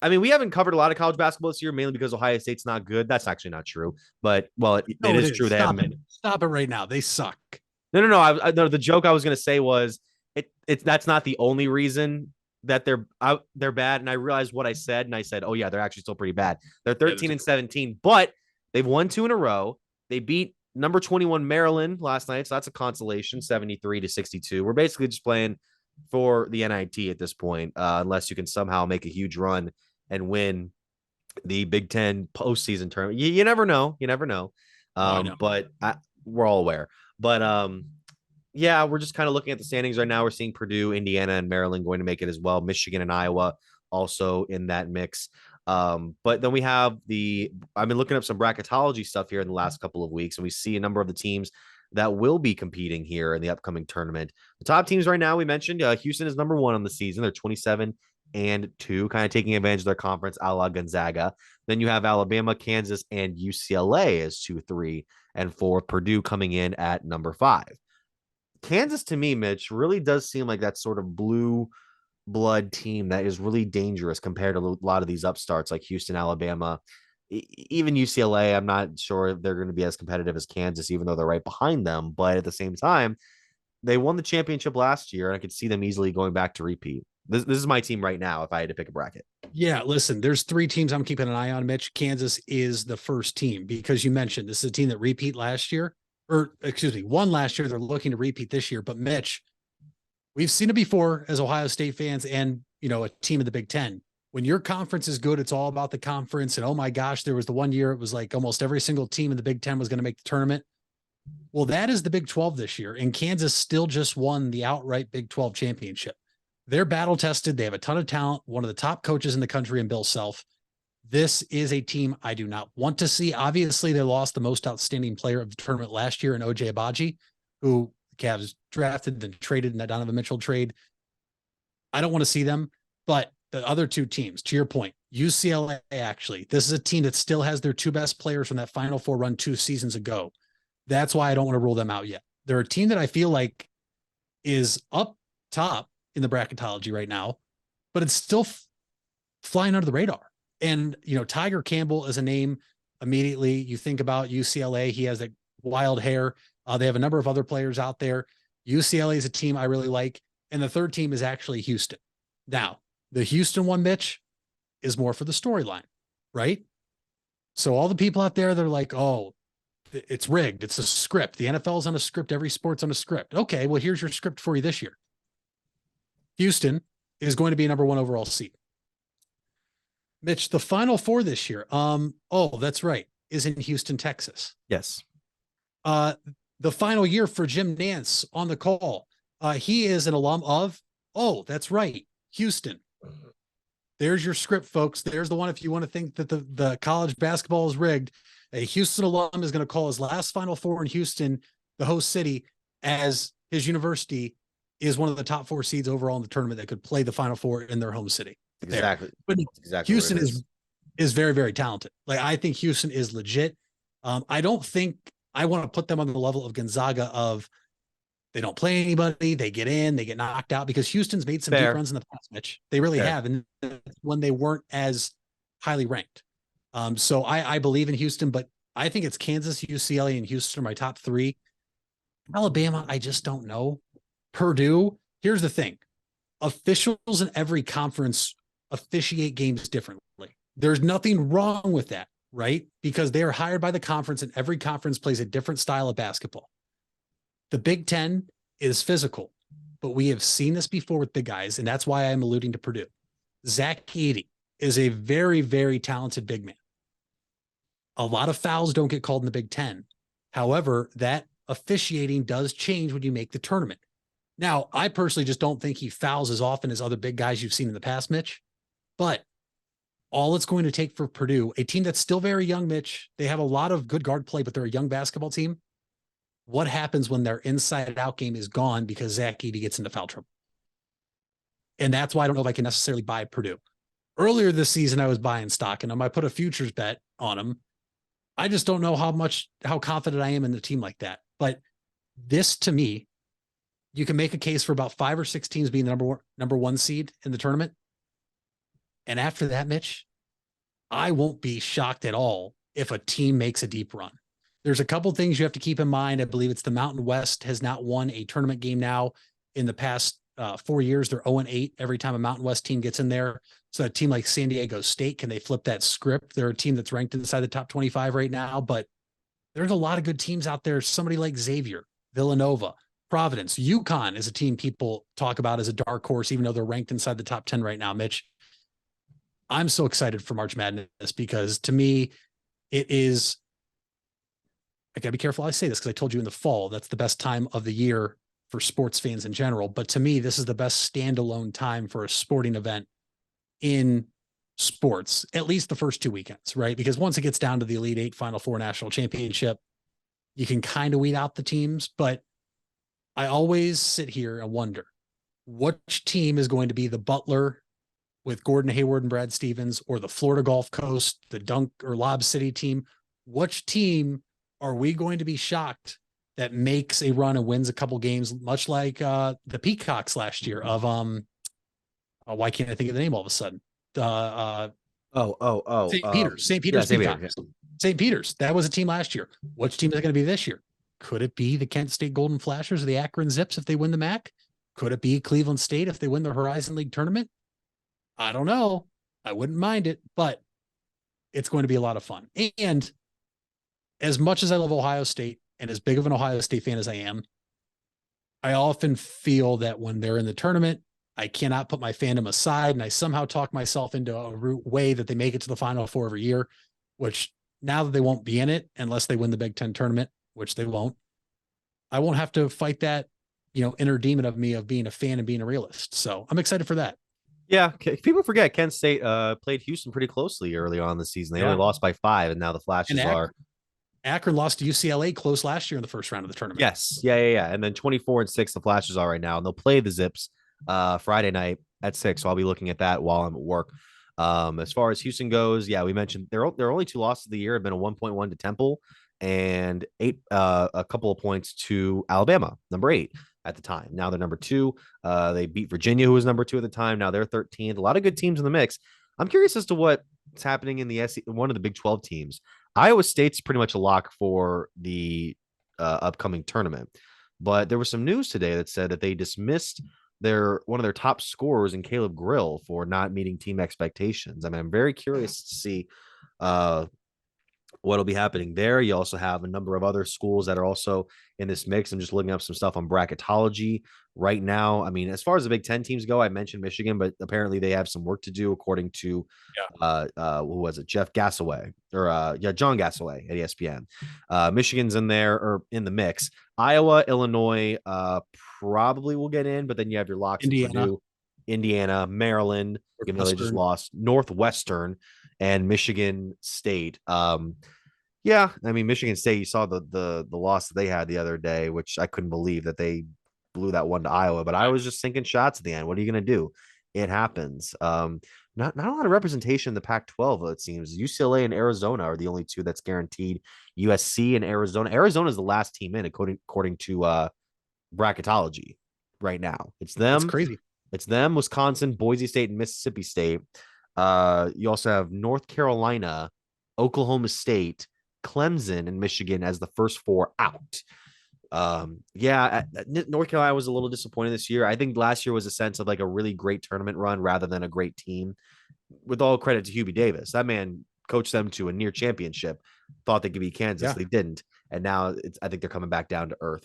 I mean, we haven't covered a lot of college basketball this year, mainly because Ohio State's not good. That's actually not true, but well, it No, it is is. true. They haven't Stop it. been. Stop it right now. They suck. No, no, no. No. The joke I was going to say was it's that's not the only reason that they're bad. And I realized what I said, and I said, oh yeah, they're actually still pretty bad. They're Yeah, they're 13 and 17, but they've won two in a row. They beat number 21 Maryland last night, so that's a consolation, 73-62. We're basically just playing for the NIT at this point, unless you can somehow make a huge run and win the Big Ten postseason tournament. You never know. You never know. Oh, I know. We're all aware. But yeah, we're just kind of looking at the standings right now. We're seeing Purdue, Indiana, and Maryland going to make it as well. Michigan and Iowa also in that mix. But then we have I've been looking up some bracketology stuff here in the last couple of weeks, and we see a number of the teams that will be competing here in the upcoming tournament. The top teams right now, we mentioned Houston is number one on the season. They're 27-2, kind of taking advantage of their conference, a la Gonzaga. Then you have Alabama, Kansas, and UCLA as 2, 3, and 4. Purdue coming in at number 5. Kansas, to me, Mitch, really does seem like that sort of blue blood team that is really dangerous compared to a lot of these upstarts like Houston, Alabama, even UCLA. I'm not sure if they're going to be as competitive as Kansas, even though they're right behind them. But at the same time, they won the championship last year, and I could see them easily going back to repeat. This is my team right now if I had to pick a bracket. Yeah, listen, there's 3 teams I'm keeping an eye on, Mitch. Kansas is the first team because you mentioned this is a team that repeat last year, or excuse me, won last year. They're looking to repeat this year. But Mitch, we've seen it before as Ohio State fans and, a team in the Big Ten. When your conference is good, it's all about the conference. And oh my gosh, there was the one year it was like almost every single team in the Big Ten was going to make the tournament. Well, that is the Big 12 this year. And Kansas still just won the outright Big 12 championship. They're battle tested. They have a ton of talent. One of the top coaches in the country in Bill Self. This is a team I do not want to see. Obviously, they lost the most outstanding player of the tournament last year in OJ Abaji, who the Cavs drafted and traded in that Donovan Mitchell trade. I don't want to see them, but the other 2 teams, to your point, UCLA, actually, this is a team that still has their 2 best players from that Final Four run 2 seasons ago. That's why I don't want to rule them out yet. They're a team that I feel like is up top in the bracketology right now, but it's still flying under the radar. And, Tiger Campbell is a name immediately. You think about UCLA, he has that wild hair. They have a number of other players out there. UCLA is a team I really like. And the third team is actually Houston. Now, the Houston one, Mitch, is more for the storyline, right? So all the people out there, they're like, oh, it's rigged. It's a script. The NFL's on a script. Every sport's on a script. Okay, well, here's your script for you this year. Houston is going to be a number 1 overall seed. Mitch, the Final Four this year. That's right, is in Houston, Texas. Yes. The final year for Jim Nantz on the call. He is an alum of, that's right, Houston. There's your script, folks. There's the one. If you want to think that the college basketball is rigged, a Houston alum is going to call his last Final Four in Houston, the host city, as his university is one of the top 4 seeds overall in the tournament that could play the Final Four in their home city. Exactly. There. But exactly Houston is very, very talented. Like, I think Houston is legit. I don't think I want to put them on the level of Gonzaga of they don't play anybody, they get in, they get knocked out, because Houston's made some deep runs in the past, Mitch. They really have. And when they weren't as highly ranked. So I believe in Houston, but I think it's Kansas, UCLA, and Houston are my top 3. Alabama, I just don't know. Purdue, here's the thing. Officials in every conference officiate games differently. There's nothing wrong with that, right? Because they are hired by the conference, and every conference plays a different style of basketball. The Big Ten is physical, but we have seen this before with big guys, and that's why I'm alluding to Purdue. Zach Edey is a very, very talented big man. A lot of fouls don't get called in the Big Ten. However, that officiating does change when you make the tournament. Now, I personally just don't think he fouls as often as other big guys you've seen in the past, Mitch. But all it's going to take for Purdue, a team that's still very young, Mitch, they have a lot of good guard play, but they're a young basketball team. What happens when their inside-out game is gone because Zach Edey gets into foul trouble? And that's why I don't know if I can necessarily buy Purdue. Earlier this season, I was buying stock in them. I put a futures bet on them. I just don't know how confident I am in the team like that. But this, to me, you can make a case for about 5 or 6 teams being the number 1 seed in the tournament. And after that, Mitch, I won't be shocked at all if a team makes a deep run. There's a couple things you have to keep in mind. I believe it's the Mountain West has not won a tournament game now in the past 4 years. They're 0-8 every time a Mountain West team gets in there. So a team like San Diego State, can they flip that script? They're a team that's ranked inside the top 25 right now, but there's a lot of good teams out there. Somebody like Xavier, Villanova, Providence, UConn is a team people talk about as a dark horse, even though they're ranked inside the top 10 right now, Mitch. I'm so excited for March Madness because to me, it is, I gotta be careful I say this because I told you in the fall, that's the best time of the year for sports fans in general. But to me, this is the best standalone time for a sporting event in sports, at least the first 2 weekends, right? Because once it gets down to the Elite Eight, Final Four, National Championship, you can kind of weed out the teams. But I always sit here and wonder which team is going to be the Butler with Gordon Hayward and Brad Stevens, or the Florida Gulf Coast, the Dunk or Lob City team. Which team are we going to be shocked that makes a run and wins a couple games, much like the Peacocks last year of why can't I think of the name all of a sudden? St. Peter's, St. Yeah, Peter's Peacocks. St. Peter's. That was a team last year. Which team is it going to be this year? Could it be the Kent State Golden Flashers or the Akron Zips if they win the MAC? Could it be Cleveland State if they win the Horizon League tournament? I don't know. I wouldn't mind it, but it's going to be a lot of fun. And as much as I love Ohio State and as big of an Ohio State fan as I am, I often feel that when they're in the tournament, I cannot put my fandom aside, and I somehow talk myself into a way that they make it to the Final Four every year, which now that they won't be in it unless they win the Big Ten tournament, which they won't, I won't have to fight that, inner demon of me of being a fan and being a realist. So I'm excited for that. Yeah, people forget Kent State played Houston pretty closely early on in the season. They only lost by 5, and now the Flashes are. Akron lost to UCLA close last year in the first round of the tournament. Yes, yeah. And then 24-6, the Flashes are right now, and they'll play the Zips Friday night at 6. So I'll be looking at that while I'm at work. As far as Houston goes, yeah, we mentioned their only 2 losses of the year have been a 1.1 to Temple and a couple of points to Alabama, number 8 at the time. Now they're number 2. They beat Virginia, who was number 2 at the time. Now they're 13th. A lot of good teams in the mix. I'm curious as to what's happening in the one of the Big 12 teams. Iowa State's pretty much a lock for the upcoming tournament, but there was some news today that said that they dismissed one of their top scorers in Caleb Grill for not meeting team expectations. I mean, I'm very curious to see what'll be happening there. You also have a number of other schools that are also in this mix. I'm just looking up some stuff on bracketology right now. I mean, as far as the Big Ten teams go, I mentioned Michigan, but apparently they have some work to do according to who was it? Jeff Gassaway or John Gassaway at ESPN. Michigan's in there or in the mix. Iowa, Illinois probably will get in, but then you have your locks: Purdue, Indiana, Maryland, even though they just lost, Northwestern, and Michigan State. Yeah, I mean, Michigan State, you saw the loss that they had the other day, which I couldn't believe that they blew that one to Iowa, but I was just sinking shots at the end. What are you going to do? It happens. Not a lot of representation in the Pac-12, it seems. UCLA and Arizona are the only 2 that's guaranteed. USC and Arizona. Arizona is the last team in, according to bracketology right now. It's them. That's crazy. It's them, Wisconsin, Boise State, and Mississippi State. You also have North Carolina, Oklahoma State, Clemson, and Michigan as the first 4 out. North Carolina was a little disappointed this year. I think last year was a sense of like a really great tournament run rather than a great team. With all credit to Hubie Davis, that man coached them to a near championship. Thought they could beat Kansas, they didn't, and now I think they're coming back down to earth.